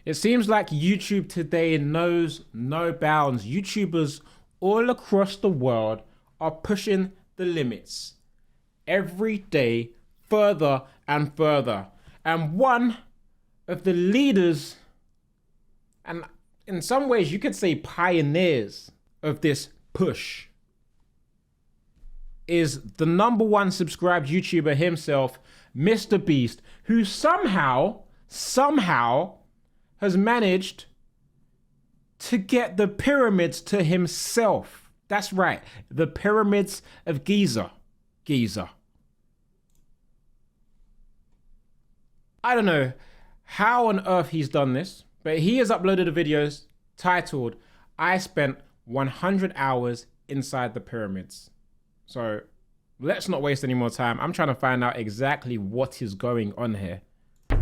It seems like YouTube today knows no bounds. YouTubers all across the world are pushing the limits every day, further and further. And one of the leaders, and in some ways you could say pioneers of this push, is the #1 subscribed YouTuber himself, Mrbeast, who somehow has managed to get the pyramids to himself. That's right, the pyramids of Giza. I don't know how on earth he's done this, but he has uploaded a video titled, "I spent 100 hours inside the pyramids." So let's not waste any more time. I'm trying to find out exactly what is going on here.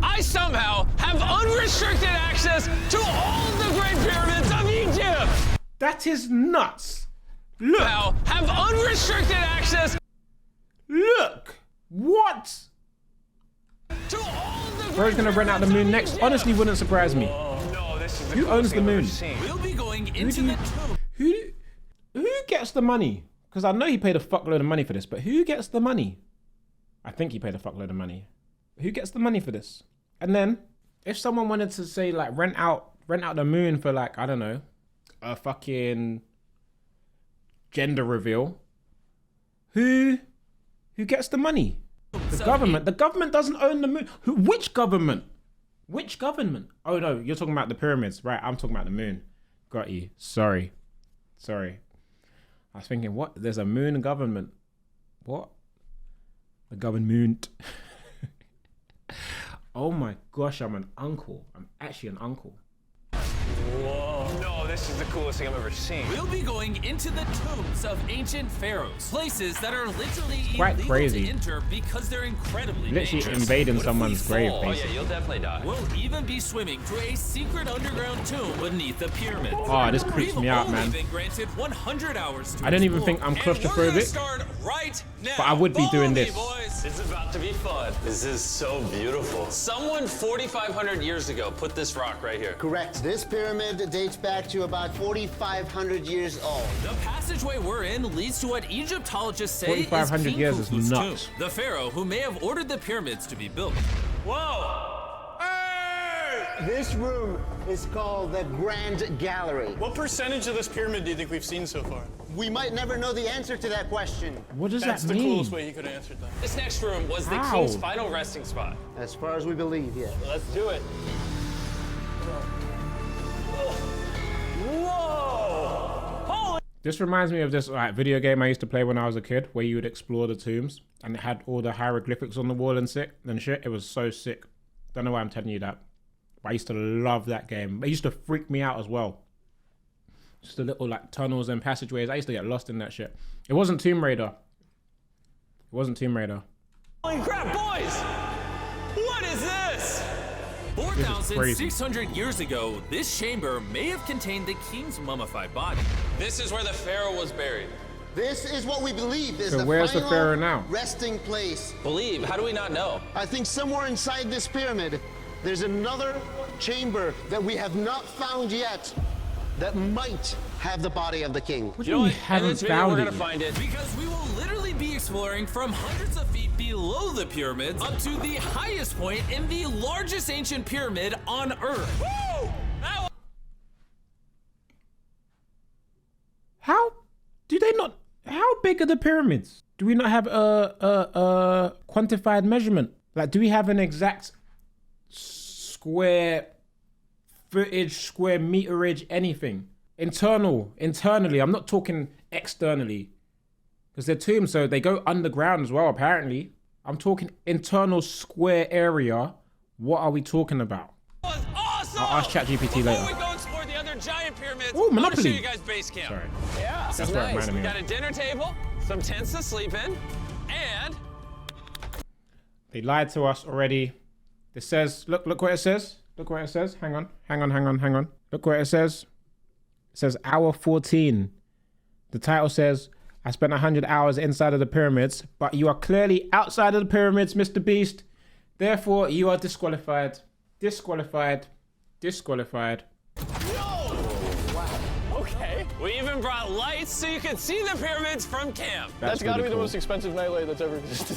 I somehow have unrestricted access to all the Great Pyramids of Egypt! That is nuts. Look. Now have unrestricted access. Look. What? To all the Bro's gonna rent out the moon next. Honestly, wouldn't surprise me. No, this is the Who owns the moon? We'll be going into the tomb. Who gets the money? Because I know he paid a fuckload of money for this, but who gets the money? I think he paid a fuckload of money. Who gets the money for this? And then, if someone wanted to say like rent out the moon for like, I don't know, a fucking gender reveal, who gets the money? The government. The government doesn't own the moon. Which government? Which government? Oh no, you're talking about the pyramids, right? I'm talking about the moon. Got you. Sorry. I was thinking, what? There's a moon government. What? The government. Oh my gosh, I'm an uncle. I'm actually an uncle. Whoa. No, this is the coolest thing I've ever seen. We'll be going into the tombs of ancient pharaohs, places that are literally quite illegal crazy. to enter because they're incredibly Literally dangerous. invading What if someone's we grave, fall? Oh yeah, basically. you'll definitely die. We'll even be swimming through a secret underground tomb beneath the pyramid. Oh, this creeps me out, man. We've only been granted 100 hours to I don't even explore. think I'm And we're gonna claustrophobic, start right now. but I would be Follow doing me, this. boys. This is about to be fun. This is so beautiful. Someone 4,500 years ago put this rock right here. Correct. This pyramid dates back to about 4,500 years old. The passageway we're in leads to what Egyptologists say is 4,500 King years is Khufu's nuts. tomb, the pharaoh who may have ordered the pyramids to be built. Whoa! This room is called the Grand Gallery. What percentage of this pyramid do you think we've seen so far? We might never know the answer to that question. What does That's that the mean? coolest way he could have answered that. This next room was the How? king's final resting spot. As far as we believe, yeah. Let's do it. Whoa! Holy! This reminds me of this like video game I used to play when I was a kid, where you would explore the tombs and it had all the hieroglyphics on the wall and shit. It was so sick. Don't know why I'm telling you that, but I used to love that game. It used to freak me out as well. Just the little like tunnels and passageways. I used to get lost in that shit. It wasn't Tomb Raider. It wasn't Tomb Raider. Holy crap, boys! What is this? 4,600 years ago, this chamber may have contained the king's mummified body. This is where the pharaoh was buried. This is what we believe is So the where's the final pharaoh now? resting place. Believe? How do we not know? I think somewhere inside this pyramid, there's another chamber that we have not found yet that might have the body of the king. What do you mean we In haven't this video, found we're it gonna yet? find it. Because we will literally be exploring from hundreds of feet below the pyramids up to the highest point in the largest ancient pyramid on Earth. Woo! That How do they not? How big are the pyramids? Do we not have a quantified measurement? Like, do we have an exact square footage, square meterage, anything? Internally. I'm not talking externally, because they're tombs, so they go underground as well. Apparently, I'm talking internal square area. What are we talking about? was awesome! I'll ask ChatGPT later. Before we go explore the other giant pyramids, Ooh, I want to show Monopoly. you guys base camp. Sorry. Yeah, this That's is what it nice. reminded We me got of. a dinner table, some tents to sleep in, and They lied to us already. It says, look what it says. Look what it says. Hang on. Look what it says. It says hour 14. The title says, I spent 100 hours inside of the pyramids, but you are clearly outside of the pyramids, Mrbeast. Therefore, you are disqualified. Disqualified. Okay. We even brought lights so you can see the pyramids from camp. That's got to really be the cool. most expensive nightlight that's ever existed.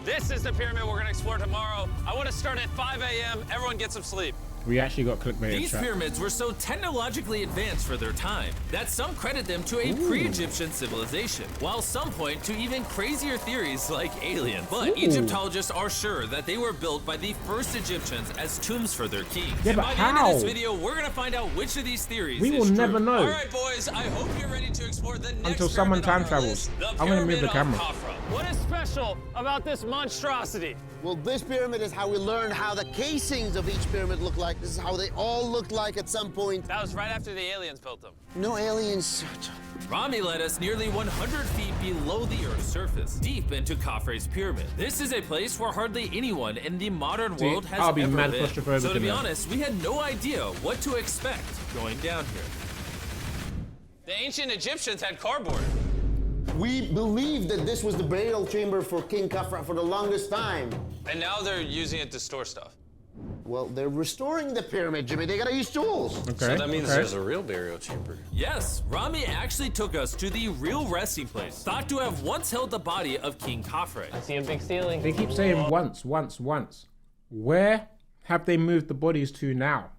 This is the pyramid we're gonna explore tomorrow. I want to start at 5 a.m. Everyone get some sleep. We actually got clickbait. These pyramids were so technologically advanced for their time that some credit them to a pre-Egyptian civilization, while some point to even crazier theories like aliens. But Egyptologists are sure that they were built by the first Egyptians as tombs for their kings. Yeah, and but by the end of this how? video, we're gonna find out which of these theories We is will true. never know. All right, boys. I hope you're ready to explore the next Until someone pyramid on time our travels. list, the I'm gonna move pyramid the camera. of Khafre. What is special about this monstrosity? Well, this pyramid is how we learned how the casings of each pyramid look like. This is how they all looked like at some point. That was right after the aliens built them. No aliens. Rami led us nearly 100 feet below the Earth's surface, deep into Khafre's pyramid. This is a place where hardly anyone in the modern world has I'll be ever mad been. claustrophobic So to in be there. honest, we had no idea what to expect going down here. The ancient Egyptians had cardboard. We believed that this was the burial chamber for King Khafre for the longest time. And now they're using it to store stuff. Well, they're restoring the pyramid, Jimmy. They gotta use tools. Okay. So that means okay. there's a real burial chamber. Yes, Rami actually took us to the real resting place, thought to have once held the body of King Khafre. I see a big ceiling. They keep saying once. Where have they moved the bodies to now?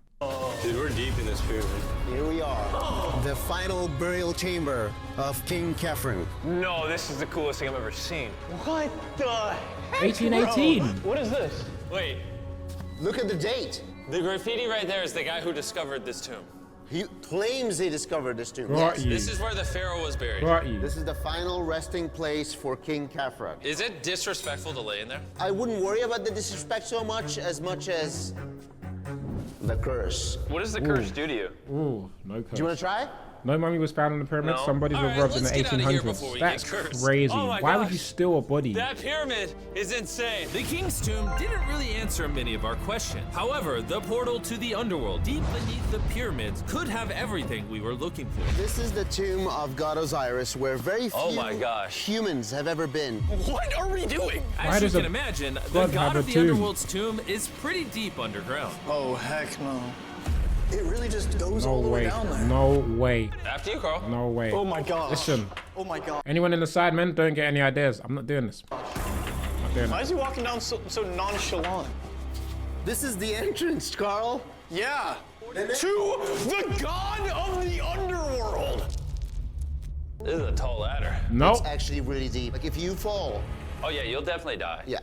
Dude, we're deep in this pyramid. Here we are. The final burial chamber of King Khafre. No, this is the coolest thing I've ever seen. What the heck? 1818. What is this? Wait, Look at the date. the graffiti right there is the guy who discovered this tomb. He claims he discovered this tomb. Right, Yes. you. This is where the pharaoh was buried. Right, you. This is the final resting place for King Khafre. Is it disrespectful to lay in there? I wouldn't worry about the disrespect so much as the curse. What does the curse do to you? Ooh, no curse. Do you want to try? No mummy was found in the pyramid. No. Somebody All was right, robbed in the let's get outta here before 1800s. we That's get cursed. crazy. Oh my Why would gosh. you steal a body? That pyramid is insane. The king's tomb didn't really answer many of our questions. However, the portal to the underworld, deep beneath the pyramids, could have everything we were looking for. This is the tomb of God Osiris, where very few Oh my gosh. humans have ever been. What are we doing? Why As you does a can imagine, the god god have of a the tomb? underworld's tomb is pretty deep underground. Oh, heck no. It really just goes No all the way way. down there. No way. After you, Carl. No way. Oh my gosh. Listen, Oh my god. anyone in the side, man, don't get any ideas. I'm not doing this. I'm not doing Why it. is he walking down so nonchalant? This is the entrance, Carl. Yeah. To the god of the underworld. This is a tall ladder. Nope. It's actually really deep. Like if you fall, Oh yeah, you'll definitely die. yeah.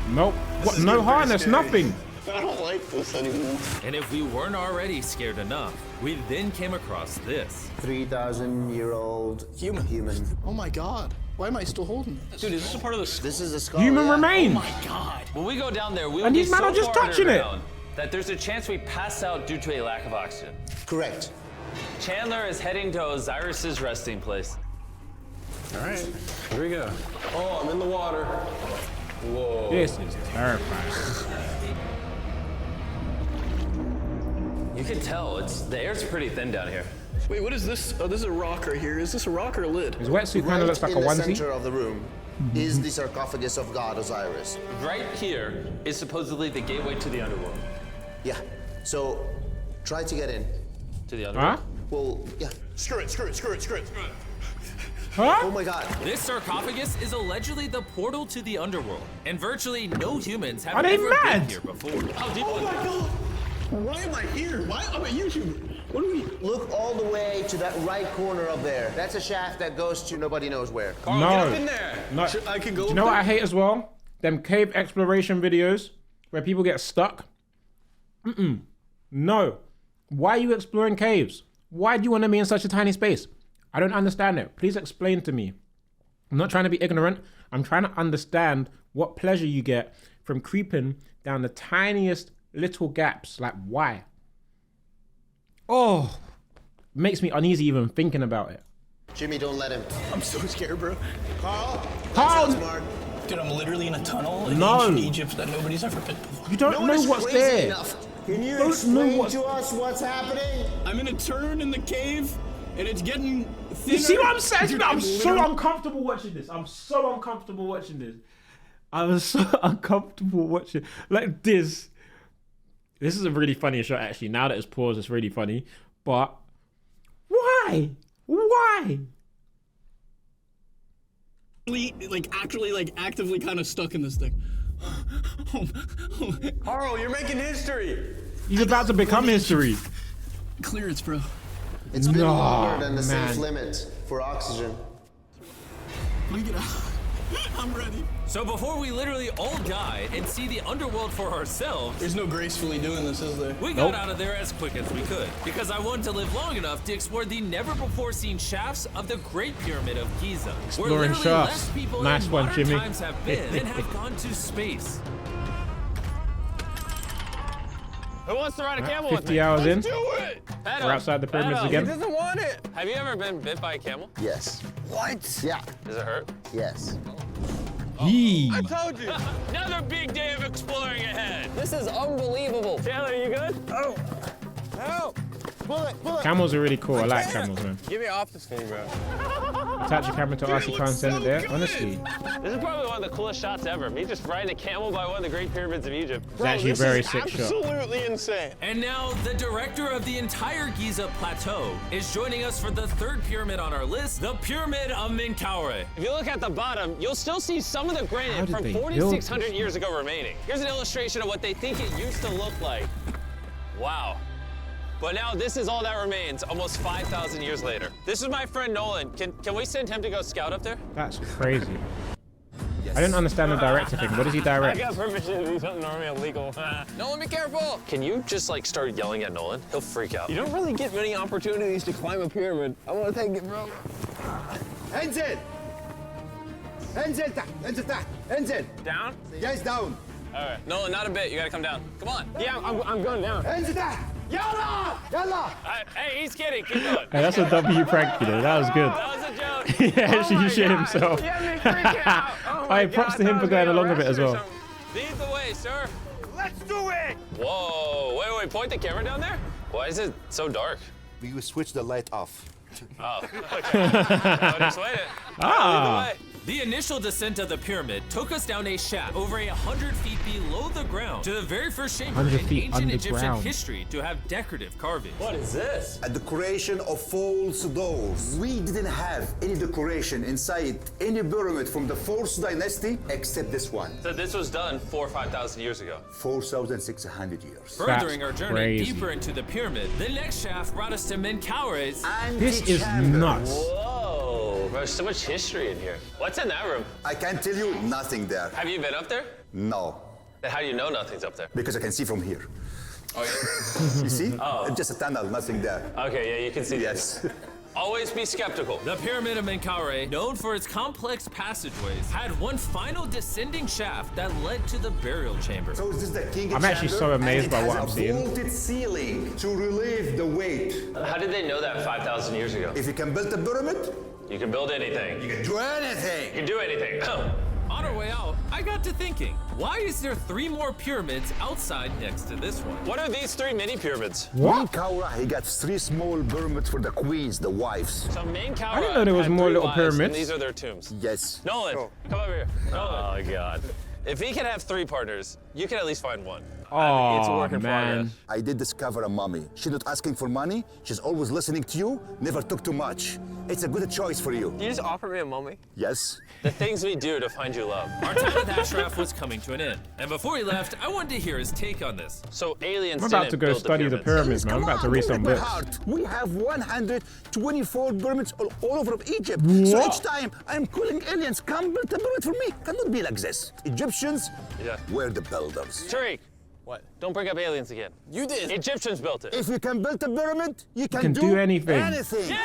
Nope. What? is No getting pretty harness, scary. nothing. I don't like this anymore. And if we weren't already scared enough, we then came across this. 3,000-year-old human. Oh my god. Why am I still holding this? Dude, is this a part of the This is a skull. Human yeah. remains. god. When we go down there, we will And be these men so are just far touching it. underground that there's a chance we pass out due to a lack of oxygen. Correct. Chandler is heading to Osiris's resting place. All right, here we go. Oh, I'm in the water. Whoa. This is terrifying. You can tell the air's pretty thin down here. Wait, what is this? Oh, this is a rock right here. Is this a rock or a lid? His wetsuit kind of looks like a in the onesie. center of the room is the sarcophagus of God Osiris. Right here is supposedly the gateway to the underworld. Yeah. So try to get in. To the underworld? Huh? Well, yeah. Screw it, screw it, screw it, screw it. Huh? Oh my God. This sarcophagus is allegedly the portal to the underworld, and virtually no humans have Are they ever mad? been here before. How deep Oh was my it? god. Why am I here? Why? I'm a YouTuber. What do we? Look all the way to that right corner up there. That's a shaft that goes to nobody knows where. Carl, No. get up in there. No. I can go. Do you know what I hate as well? Them cave exploration videos where people get stuck. No. Why are you exploring caves? Why do you want to be in such a tiny space? I don't understand it. Please explain to me. I'm not trying to be ignorant. I'm trying to understand what pleasure you get from creeping down the tiniest little gaps. Like, why? Oh, makes me uneasy even thinking about it. Jimmy, don't let him. I'm so scared, bro. Carl. Carl! That sounds smart. Dude, I'm literally in a tunnel in No. ancient Egypt that nobody's ever been before. You don't No one know is what's crazy there. enough. Can you Don't know explain what's- to us what's happening? I'm in a turn in the cave, and it's getting thinner. You see what I'm saying? Dude, I'm so literally- uncomfortable watching this. I'm so uncomfortable watching this. I was so uncomfortable watching like this. This is a really funny shot, actually. Now that it's paused, it's really funny. But why? Why? Like actively kind of stuck in this thing. Harl, you're making history. He's about to become history. Clearance, bro. It's been No, longer than the man. safe limit for oxygen. Let me get out. I'm ready. So before we literally all die and see the underworld for ourselves, There's no gracefully doing this, is there? we got out of there as quick as we could, because I wanted to live long enough to explore the never-before-seen shafts of the Great Pyramid of Giza, where Exploring literally shafts. less people Nice in one, modern Jimmy. times have been than have gone to space. Who wants to ride a camel with 50 me? hours in. Do it! We're outside the pyramids He again. doesn't want it. Have you ever been bit by a camel? Yes. What? Yeah. Does it hurt? Yes. Yee. I told you. Another big day of exploring ahead. This is unbelievable. Taylor, you good? Oh. Help. Camels are really cool. I like camels, man. Get me off this thing, bro. Attach your camera to RC car and send it there. Honestly, This is probably one of the coolest shots ever. Me just riding a camel by one of the Great Pyramids of Egypt. it's actually a very sick shot. Absolutely insane. And now the director of the entire Giza Plateau is joining us for the third pyramid on our list, the Pyramid of Menkaure. If you look at the bottom, you'll still see some of the How granite did from they build 4,600 this? years ago remaining. Here's an illustration of what they think it used to look like. Wow. But now this is all that remains almost 5,000 years later. This is my friend Nolan. Can we send him to go scout up there? That's crazy. I didn't understand the director thing. What does he direct? I got permission to do something normally illegal. Nolan, be careful! Can you just like start yelling at Nolan? He'll freak out. You don't really get many opportunities to climb a pyramid. I want to take it, bro. انزل انزل تحت انزل تحت انزل Down? جايز داون All right. Nolan, not a bit. You gotta come down. Come on. Yeah, I'm going down. انزل تحت يلا يلا Hey, he's kidding. Keep going. Hey, that's a W prank, you know. That was good. That was a joke. He actually shit himself. You had me freaking out. Oh my Hey, props God, to him I for thought going I was along with it as arrested or well. something. Lead the way, sir. Let's do it. Whoa. Wait. Point the camera down there. Why is it so dark? We will switch the light off. Oh, okay. Oh, just wait it. Lead the way. The initial descent of the pyramid took us down a shaft over 100 feet below the ground to the very first chamber 100 in feet ancient Egyptian underground. history to have decorative carvings. What is this? A decoration of false doors. We didn't have any decoration inside any pyramid from the 4th dynasty except this one. So this was done 4,000 or 5,000 years ago. 4,600 years. Furthering our journey crazy. deeper into the pyramid, the next shaft brought us to Menkaure's. This is Antechamber. nuts. Whoa. There's so much history in here. What's in that room? I can tell you nothing there. Have you been up there? No, Then how do you know nothing's up there? because I can see from here. Oh, yeah. You see? It's just a tunnel, nothing there. Okay, yeah, you can see Yes. that. Always be skeptical. The Pyramid of Menkaure, known for its complex passageways, had one final descending shaft that led to the burial chamber. So is this the king I'm actually so amazed by what I'm seeing. It has a vaulted ceiling to relieve the weight. How did they know that 5,000 years ago? If you can build a pyramid, You can build anything. you can do anything. You can do anything. On our way out, I got to thinking, why is there 3 more pyramids outside next to this one? What are these 3 mini pyramids? Menkaure, he got 3 small pyramids for the queens, the wives. So Menkaure I didn't know there was had more 3 little wives, pyramids. And these are their tombs. Yes. Nolan, come over here. Oh, God. If he can have 3 partners, you can at least find one. Oh, It's a work in man. progress. I did discover a mummy. She's not asking for money. She's always listening to you. Never took too much. It's a good choice for you. You just offer me a mummy? Yes. The things we do to find you love. Our time with Ashraf was coming to an end, and before he left, I wanted to hear his take on this. So aliens I'm about didn't to go build study the pyramids. pyramids, man. I'm about to read some Don't break books. my heart. We have 124 pyramids all over of Egypt. So What? each time I'm calling aliens, come build a pyramid for me. Cannot be like this. Egyptians Yeah. were the builders. Tariq, What? don't bring up aliens again. You did. Egyptians built it. If you can build a pyramid, you can, can do anything. anything.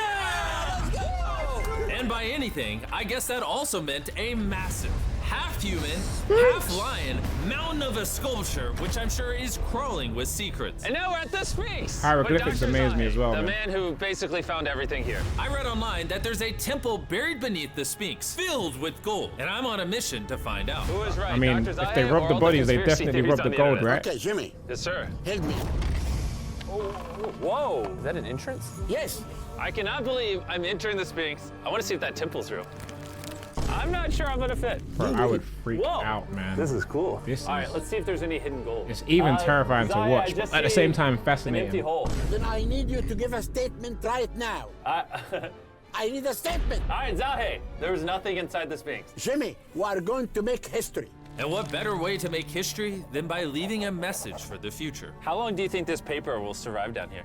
And by anything, I guess that also meant a massive, half-human, half-lion mountain of a sculpture, which I'm sure is crawling with secrets. And now we're at the Sphinx. Hieroglyphics with Dr. amaze me as well, The man. man who basically found everything here. I read online that there's a temple buried beneath the Sphinx, filled with gold, and I'm on a mission to find out. Who is right? I mean, Dr. if they Zaya rob or the all bodies, they conspiracy definitely theories rob on the gold, internet? right? Okay, Jimmy, Yes, sir. help me. Whoa, is that an entrance? Yes. I cannot believe I'm entering the Sphinx. I want to see if that temple's real. I'm not sure I'm gonna fit. Bro, I would freak Whoa. out, man. This is cool. This All right, is, let's see if there's any hidden gold. it's even terrifying to Zaya, watch, I just but at the see same time an empty fascinating. hole. Then I need you to give a statement right now. I need a statement. All right, Zahe, there was nothing inside the Sphinx. Jimmy, we are going to make history. And what better way to make history than by leaving a message for the future? How long do you think this paper will survive down here?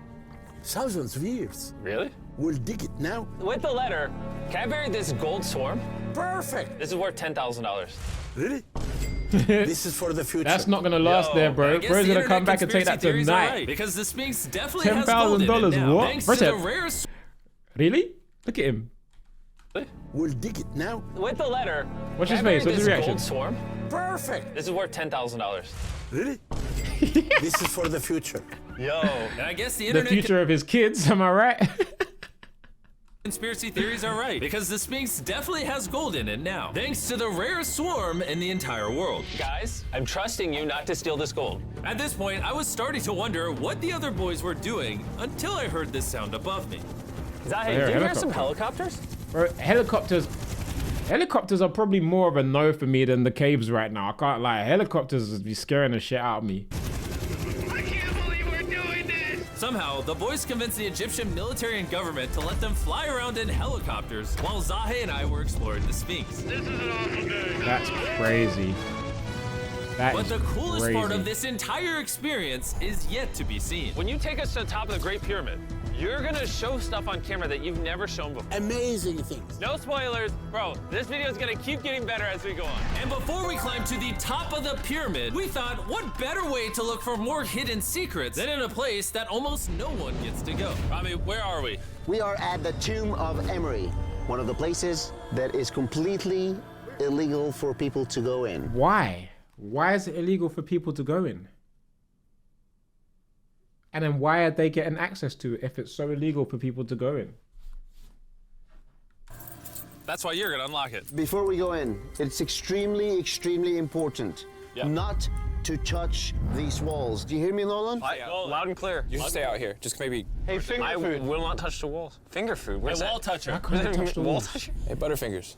Thousands of years. Really? We'll dig it now. With the letter, can I bury this gold swarm? Perfect. This is worth $10,000. Really? This is for the future. That's not gonna last there, bro. I guess Bro's the gonna come internet back and take that conspiracy theories are tonight. right, because the Sphinx definitely has gold in it $10,000, now. what? Thanks Bro to the said- rare Really? Look at him. We'll dig it now. With the letter, Watch can his I bury face, what's his this reaction? gold swarm? Perfect. This is worth $10,000. Really? This is for the future. Yo. And I guess the The internet future of his kids, am I right? conspiracy theories are right, because the Sphinx definitely has gold in it now, thanks to the rarest swarm in the entire world. Guys, I'm trusting you not to steal this gold. At this point, I was starting to wonder what the other boys were doing until I heard this sound above me. Zahe, hear do a you hear some helicopter. helicopters? Bro, helicopters are probably more of a no for me than the caves right now. I can't lie. Helicopters would be scaring the shit out of me. I can't believe we're doing this! Somehow, the boys convinced the Egyptian military and government to let them fly around in helicopters while Zahe and I were exploring the Sphinx. This is an awful day. That's crazy. That But is the coolest part crazy. of this entire experience is yet to be seen. When you take us to the top of the Great Pyramid, you're gonna show stuff on camera that you've never shown before. Amazing things. No spoilers. Bro, this video is gonna keep getting better as we go on. And before we climb to the top of the pyramid, we thought, what better way to look for more hidden secrets than in a place that almost no one gets to go? Rami, where are we? We are at the tomb of Imery, one of the places that is completely illegal for people to go in. Why? Why is it illegal for people to go in? And then why are they getting access to it if it's so illegal for people to go in? That's why you're gonna unlock it. Before we go in, it's extremely, extremely important not to touch these walls. Do you hear me, Nolan? Loud and clear. You should stay out here. Just maybe. Hey, finger food. I will not touch the walls. Finger food? Where's Hey, that? wall toucher. Why can't I touch the Wall walls? toucher? Hey, Butterfingers.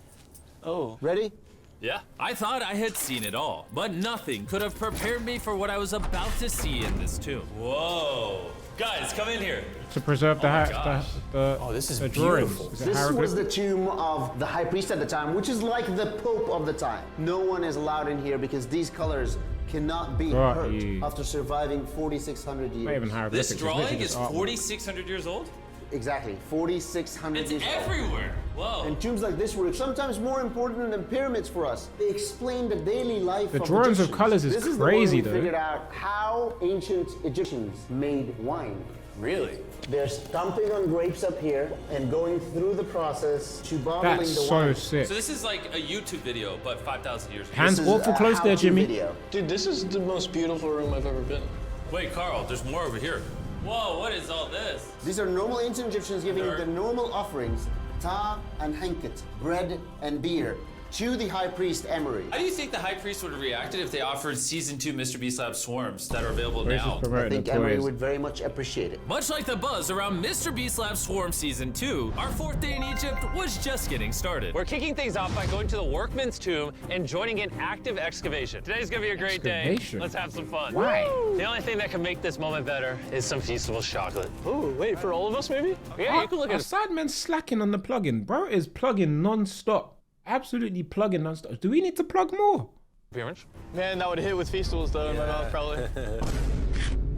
Oh. Ready? Yeah. I thought I had seen it all, but nothing could have prepared me for what I was about to see in this tomb. Whoa. Guys, come in here. To preserve the, this is the drawings. beautiful. Is it This was the hieroglyphics? tomb of the high priest at the time, which is like the pope of the time. No one is allowed in here because these colors cannot be Got hurt you. after surviving 4,600 years. Not even hieroglyphics. This it's drawing literally is just artwork. 4,600 years old? Exactly, 4,600 It's years old. everywhere. Whoa. And tombs like this were sometimes more important than pyramids for us. They explain the daily life The of drawings of Egyptians. colours is this is crazy, the though. one we figured out how ancient Egyptians made wine. Really? They're stomping on grapes up here and going through the process to bottling That's the so wine. sick. So this is like a YouTube video, but 5,000 years ago. Hands This is awful a close there, how-to Jimmy. video. Dude, this is the most beautiful room I've ever been. Wait, Carl, there's more over here. Whoa, what is all this? These are normal ancient Egyptians giving the normal offerings, ta and hanket, bread and beer, to the high priest Emery. How do you think the high priest would have reacted if they offered season 2 Mrbeast Lab swarms that are available Where's now? this I promoting think the Emery toys? would very much appreciate it. Much like the buzz around Mrbeast Lab Swarm Season 2, our 4th day in Egypt was just getting started. We're kicking things off by going to the Workman's tomb and joining an active excavation. Today's gonna be a great day. Excavation? Let's have some fun. Why? The only thing that can make this moment better is some Feastable chocolate. Ooh, wait, for all of us maybe? Yeah, you can look Our at it. Sideman's slacking on the plugin. Bro is plugging non-stop. Absolutely plugging non-stop. Do we need to plug more? Man, that would hit with Feastables though in my mouth probably.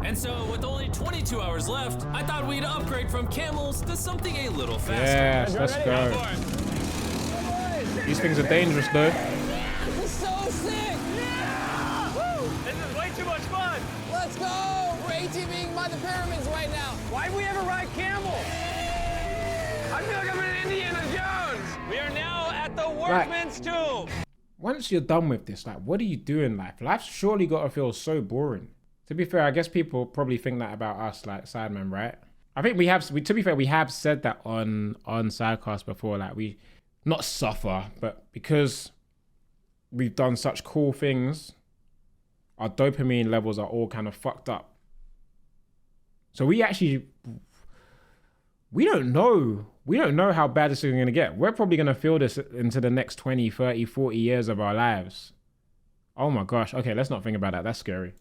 And so, with only 22 hours left, I thought we'd upgrade from camels to something a little faster. Yes, let's go. These things are dangerous though. This is so sick! Yeah! Woo! This is way too much fun. Let's go! We're ATVing by the pyramids right now. Why'd we ever ride camel? I feel like I'm in Indiana Jones. We are now at the Workman's tomb. Once you're done with this, like, what do you do in life? Life's surely got to feel so boring. To be fair, I guess people probably think that about us, like Sidemen, right? I think we have. To be fair, we have said that on Sidecast before. Like, we not suffer, but because we've done such cool things, our dopamine levels are all kind of fucked up. So we actually We don't know. We don't know how bad this is going to get. We're probably going to feel this into the next 20, 30, 40 years of our lives. Oh my gosh. Okay, let's not think about that. That's scary.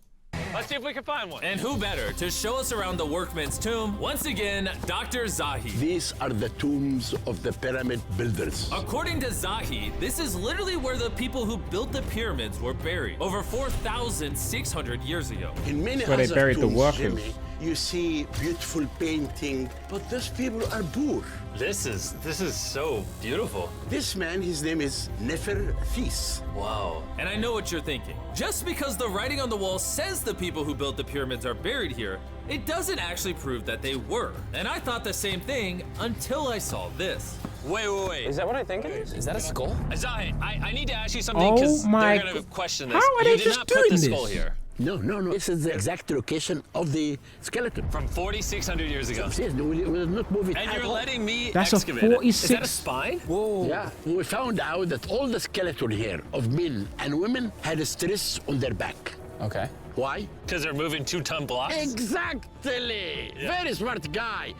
Let's see if we can find one. And who better to show us around the workman's tomb? Once again, Dr. Zahi. These are the tombs of the pyramid builders. According to Zahi, this is literally where the people who built the pyramids were buried over 4,600 years ago. In many Where they other buried the tombs, workers. Jimmy, you see beautiful painting, but those people are poor. This is so beautiful. This man, his name is Mrbeast. Wow. And I know what you're thinking. Just because the writing on the wall says the people who built the pyramids are buried here, it doesn't actually prove that they were. And I thought the same thing until I saw this. Wait. Is that what I think it is? Is that a skull? Zahi, I need to ask you something because Oh my they're going to question this. How are You they did just not put the doing skull this? here. No. This is the exact location of the skeleton. From 4,600 years ago. Yes, we will not move it And at you're all. letting me That's a excavate it. 46. Is that a spine? Whoa. Yeah, we found out that all the skeleton here of men and women had stress on their back. Okay. Why? Because they're moving 2-ton blocks? Exactly. Very smart guy.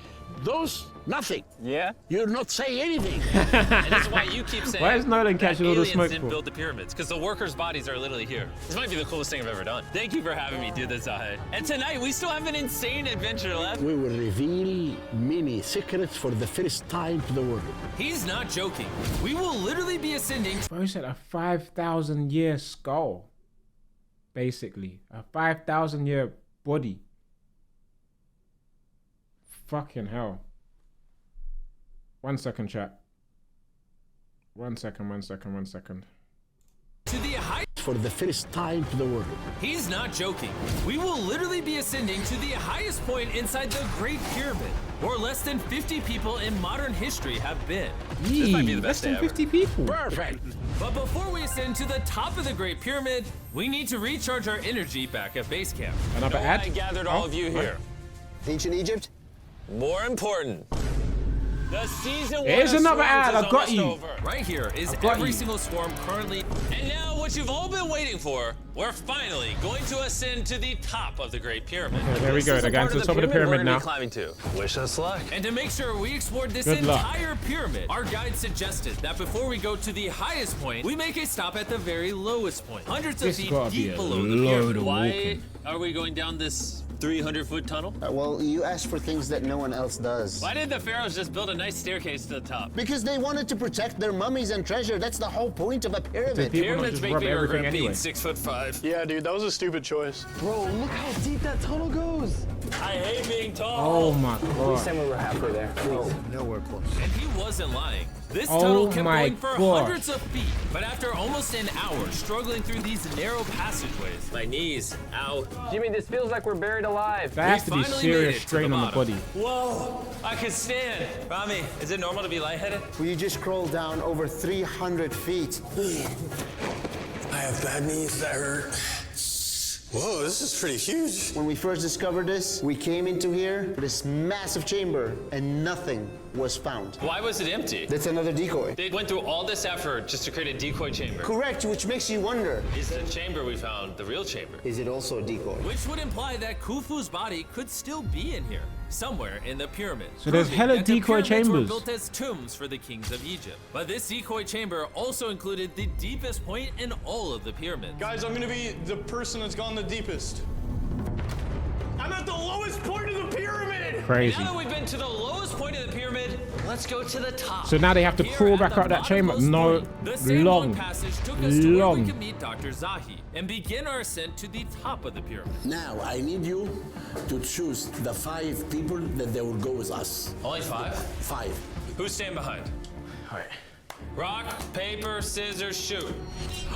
Those, nothing. Yeah? You're not saying anything. And that's why you keep saying Why is Nolan that catching all the aliens smoke didn't for? build the pyramids, because the workers' bodies are literally here. This might be the coolest thing I've ever done. Thank you for having me do this, Zahi. And tonight, we still have an insane adventure left. We will reveal many secrets for the first time to the world. He's not joking. We will literally be ascending Bro said a 5,000 year skull. Basically. A 5,000 year body. Fucking hell. 1 second, chat. 1 second. to the height. For the first time to the world. He's not joking. We will literally be ascending to the highest point inside the Great Pyramid, where less than 50 people in modern history have been. This might be the Less best than day ever. 50 people. Perfect. But before we ascend to the top of the Great Pyramid, we need to recharge our energy back at base camp. Another Know ad? why I gathered all of you here. Ancient Egypt? More important, the season one Here's of another swarms ad, is I got almost you. over. Right here is got every you. single swarm currently. And now what you've all been waiting for, we're finally going to ascend to the top of the Great Pyramid. Okay, there we go. They're going to the top of the pyramid we're now. gonna be climbing to. Wish us luck. And to make sure we explored this Good luck. entire pyramid, our guide suggested that before we go to the highest point, we make a stop at the very lowest point, hundreds of This feet gotta be deep a below the load pyramid. of Why walking. are we going down this 300-foot tunnel? Well, you asked for things that no one else does. Why did the pharaohs just build a nice staircase to the top? Because they wanted to protect their mummies and treasure. That's the whole point of a pyramid. People don't Pyramids just make rub bigger everything grip being anyway. 6'5". Yeah, dude, that was a stupid choice. Bro, look how deep that tunnel goes. I hate being tall. Oh my god. Say we were halfway there. Please. Nowhere close. And he wasn't lying. This Oh tunnel kept my going for gosh. hundreds of feet, but after almost an hour struggling through these narrow passageways, My knees. Ow. Jimmy, this feels like we're buried alive. That has to be finally made serious it to strain the on the bottom. body. Whoa, I can stand. Rami, is it normal to be lightheaded? We just crawled down over 300 feet. I have bad knees that hurt. Whoa, this is pretty huge. When we first discovered this, we came into here, this massive chamber, and nothing was found. Why was it empty? That's another decoy. They went through all this effort just to create a decoy chamber. Correct, which makes you wonder, Is the chamber we found the real chamber? is it also a decoy? which would imply that Khufu's body could still be in here, somewhere in the pyramid. So there's proving hella that the decoy pyramids were chambers. built as tombs for the kings of Egypt. But this decoy chamber also included the deepest point in all of the pyramids. Guys, I'm gonna be the person that's gone the deepest. I'm at the lowest point of the pyramid! Crazy. Now that we've been to the lowest point of the pyramid, let's go to the top. So now they have to Here crawl at back the up that chamber. bottommost No, point, the sandworm long. passage took us to where we Long. could meet Dr. Zahi and begin our ascent to the top of the pyramid. Now, I need you to choose the 5 people that they will go with us. Only 5? 5. Who's staying behind? All right. Rock, paper, scissors, shoot.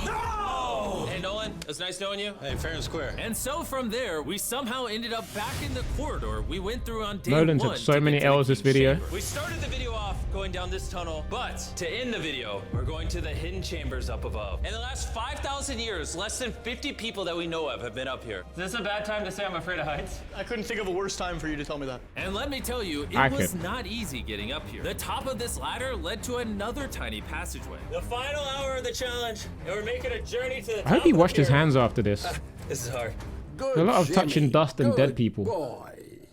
No! Hey, Nolan, it was nice knowing you. Hey, fair and square. And so from there, we somehow ended up back in the corridor we went through on day Nolan 1. took so to many get to the L's this King's video. Chamber. We started the video off going down this tunnel, but to end the video, we're going to the hidden chambers up above. In the last 5,000 years, less than 50 people that we know of have been up here. Is this a bad time to say I'm afraid of heights? I couldn't think of a worse time for you to tell me that. And let me tell you, it I was could. not easy getting up here. The top of this ladder led to another tiny passageway. The final hour of the challenge, and we're making a journey to the I hope he washed his hands after this. This is hard. Good, A lot of touching Jimmy. dust and dead Good people. Boy.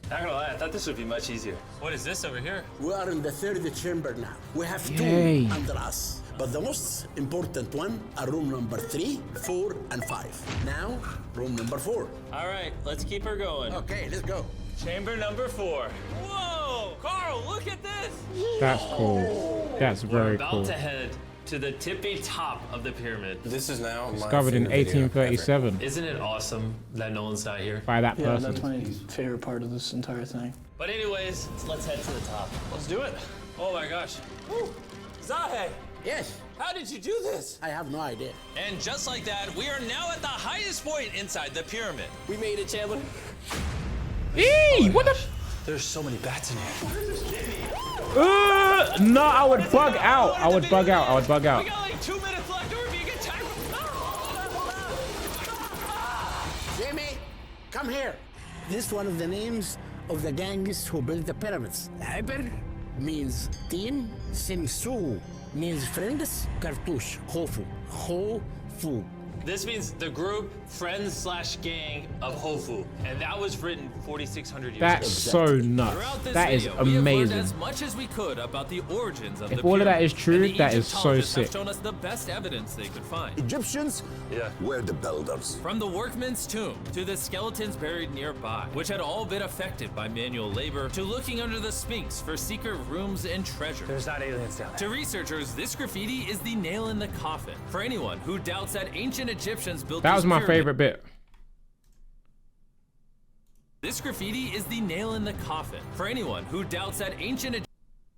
Not gonna lie, I thought this would be much easier. What is this over here? We are in the third chamber now. We have Yay. 2 under us. But the most important one are room number 3, 4, and 5. Now, room number 4. All right, let's keep her going. Okay, let's go. Chamber number 4. Whoa! Carl, look at this! That's cool. That's We're very about cool. to head to the tippy top of the pyramid. This is now Discovered in 1837 Isn't it awesome that Nolan's not here? by that Yeah, person. that's my favorite part of this entire thing. But anyways, let's head to the top. Let's do it. Oh my gosh. Woo. Zahe, Yes, how did you do this? I have no idea. And just like that, we are now at the highest point inside the pyramid. We made it, Chandler. Eee, what the? There's so many bats in here. No, I would bug out. I would bug out. I would bug out. We got like 2 minutes left, or if you get time. Jimmy, come here. This is one of the names of the gangs who built the pyramids. Iber means team, Simsu means friends, Cartouche, Khufu, Khufu. This means the group, friends / gang of Khufu. And that was written 4,600 years That's ago. so nuts. Throughout this That is video, we have learned amazing. as much as we could about the origins of If the all of that pyramid, is true, and the that is so Egyptologists sick. have shown us the best evidence they could find. Egyptians Yeah. were the builders. From the workman's tomb to the skeletons buried nearby, which had all been affected by manual labor, to looking under the Sphinx for secret rooms and treasure. There's not aliens down there. To researchers, this graffiti is the nail in the coffin. For anyone who doubts that ancient Egyptians built That was these my pyramids, favorite bit. This graffiti is the nail in the coffin. For anyone who doubts that ancient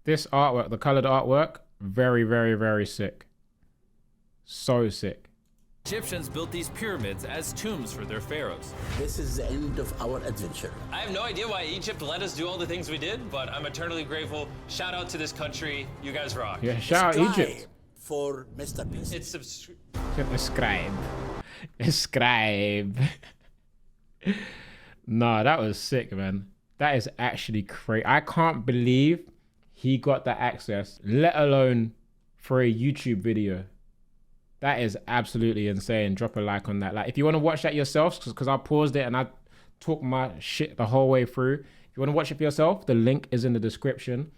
This artwork, the colored artwork, very, very, very sick. So sick. Egyptians built these pyramids as tombs for their pharaohs. This is the end of our adventure. I have no idea why Egypt let us do all the things we did, but I'm eternally grateful. Shout out to this country. You guys rock. Yeah, shout out Egypt. For Mrbeast. It's Ascribe. Ascribe. Nah, that was sick, man. That is actually crazy. I can't believe he got the access, let alone for a YouTube video. That is absolutely insane. Drop a like on that. Like, if you want to watch that yourself, because I paused it and I talked my shit the whole way through. If you want to watch it for yourself, the link is in the description.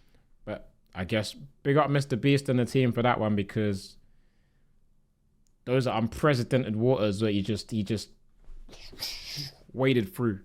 But I guess big up Mrbeast and the team for that one, because those are unprecedented waters that he just waded through.